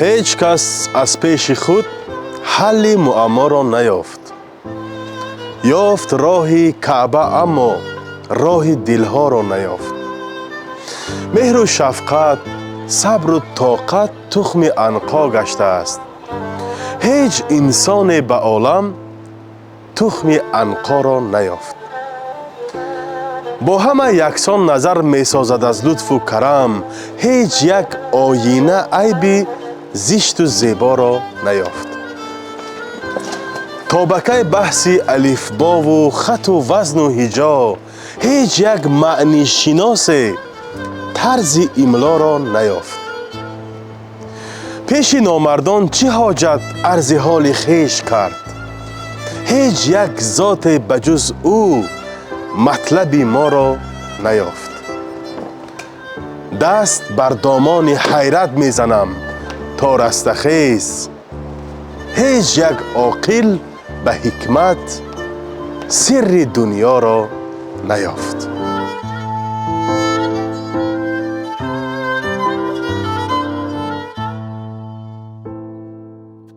هیچ کس از پیش خود حل معما را نیافت. یافت راه کعبه اما راه دلها را نیافت. مهر و شفقت، صبر و طاقت تخم عنقا گشته است. هیچ انسان به عالم تخم عنقا را نیافت. با همه یکسان نظر می سازد از لطف و کرم. هیچ یک آینه عیب زشت و زیبا را نیافت. طابقه بحث الفبا و خط و وزن و هجا، هیچ یک معنی شناس طرز املا را نیافت. پیش نامردان چه حاجت عرض حال خویش کرد؟ هیچ یک ذات بجز او مطلب ما را نیافت. دست بر دامان حیرت میزنم تا رستخیز. هیچ یک عاقل به حکمت سر دنیا را نیافت.